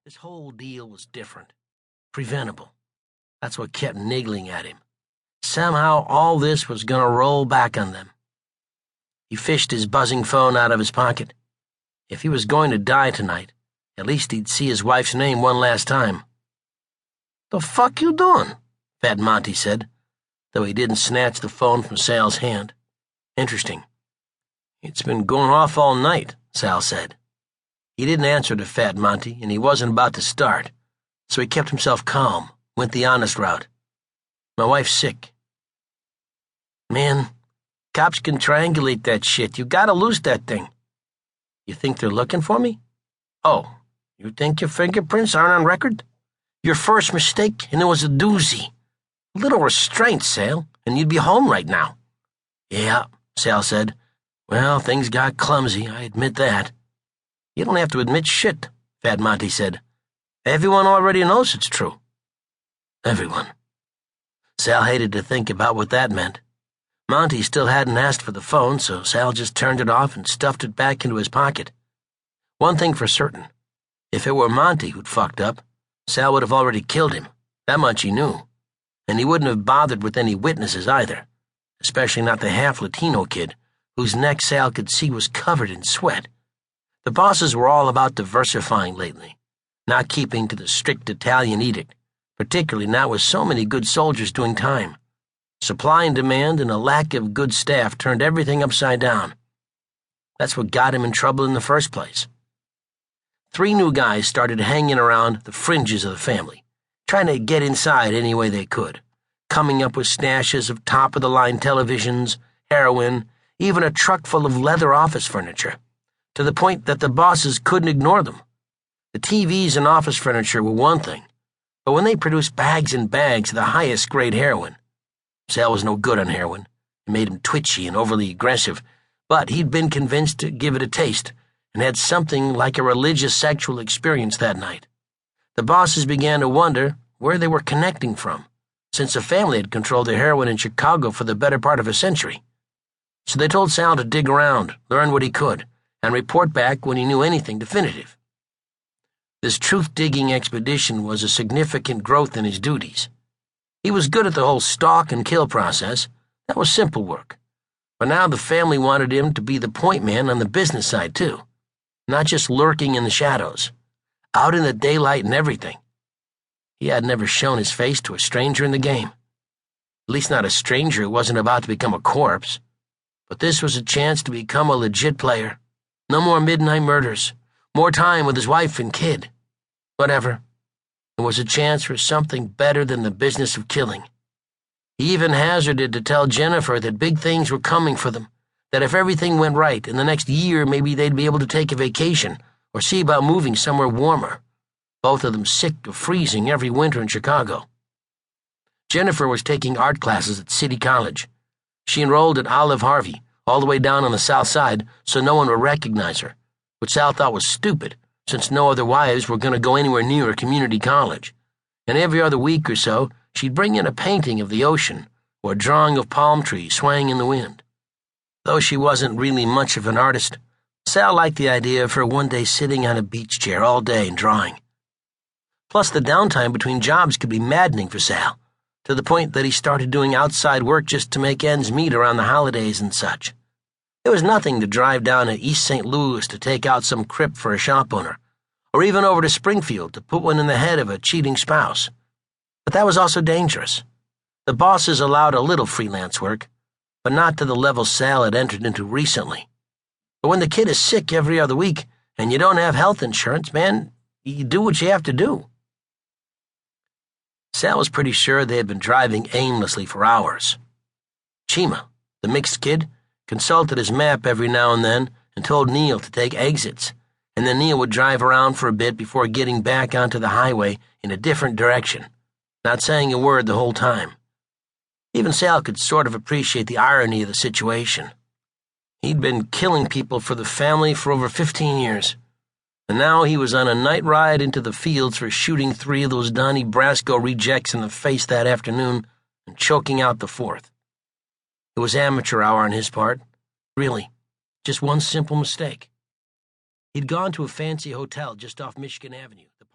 This whole deal was different. Preventable. That's what kept niggling at him. Somehow all this was going to roll back on them. He fished his buzzing phone out of his pocket. If he was going to die tonight, at least he'd see his wife's name one last time. "The fuck you doing?" Fat Monty said, though he didn't snatch the phone from Sal's hand. Interesting. "It's been going off all night," Sal said. He didn't answer to Fat Monty, and he wasn't about to start, so he kept himself calm, went the honest route. "My wife's sick." "Man, cops can triangulate that shit. You gotta lose that thing." "You think they're looking for me?" "Oh, you think your fingerprints aren't on record? Your first mistake, and it was a doozy. A little restraint, Sal, and you'd be home right now." "Yeah," Sal said. "Well, things got clumsy, I admit that." "You don't have to admit shit," Fat Monty said. "Everyone already knows it's true." Everyone. Sal hated to think about what that meant. Monty still hadn't asked for the phone, so Sal just turned it off and stuffed it back into his pocket. One thing for certain, if it were Monty who'd fucked up, Sal would have already killed him. That much he knew. And he wouldn't have bothered with any witnesses either, especially not the half-Latino kid, whose neck Sal could see was covered in sweat. The bosses were all about diversifying lately, not keeping to the strict Italian edict, particularly not with so many good soldiers doing time. Supply and demand and a lack of good staff turned everything upside down. That's what got him in trouble in the first place. 3 new guys started hanging around the fringes of the family, trying to get inside any way they could, coming up with stashes of top-of-the-line televisions, heroin, even a truck full of leather office furniture, to the point that the bosses couldn't ignore them. The TVs and office furniture were one thing, but when they produced bags and bags of the highest-grade heroin, Sal was no good on heroin. It made him twitchy and overly aggressive, but he'd been convinced to give it a taste and had something like a religious sexual experience that night. The bosses began to wonder where they were connecting from, since the family had controlled the heroin in Chicago for the better part of a century. So they told Sal to dig around, learn what he could, and report back when he knew anything definitive. This truth-digging expedition was a significant growth in his duties. He was good at the whole stalk and kill process. That was simple work. But now the family wanted him to be the point man on the business side, too. Not just lurking in the shadows. Out in the daylight and everything. He had never shown his face to a stranger in the game. At least not a stranger who wasn't about to become a corpse. But this was a chance to become a legit player. No more midnight murders. More time with his wife and kid. Whatever. It was a chance for something better than the business of killing. He even hazarded to tell Jennifer that big things were coming for them, that if everything went right, in the next year maybe they'd be able to take a vacation or see about moving somewhere warmer, both of them sick of freezing every winter in Chicago. Jennifer was taking art classes at City College. She enrolled at Olive Harvey, all the way down on the south side, so no one would recognize her, which Sal thought was stupid, since no other wives were going to go anywhere near a community college. And every other week or so, she'd bring in a painting of the ocean or a drawing of palm trees swaying in the wind. Though she wasn't really much of an artist, Sal liked the idea of her one day sitting on a beach chair all day and drawing. Plus, the downtime between jobs could be maddening for Sal, to the point that he started doing outside work just to make ends meet around the holidays and such. It was nothing to drive down to East St. Louis to take out some crip for a shop owner, or even over to Springfield to put one in the head of a cheating spouse. But that was also dangerous. The bosses allowed a little freelance work, but not to the level Sal had entered into recently. But when the kid is sick every other week and you don't have health insurance, man, you do what you have to do. Sal was pretty sure they had been driving aimlessly for hours. Chima, the mixed kid, consulted his map every now and then and told Neil to take exits, and then Neil would drive around for a bit before getting back onto the highway in a different direction, not saying a word the whole time. Even Sal could sort of appreciate the irony of the situation. He'd been killing people for the family for over 15 years, and now he was on a night ride into the fields for shooting 3 of those Donnie Brasco rejects in the face that afternoon and choking out the 4th. It was amateur hour on his part. Really, just one simple mistake. He'd gone to a fancy hotel just off Michigan Avenue.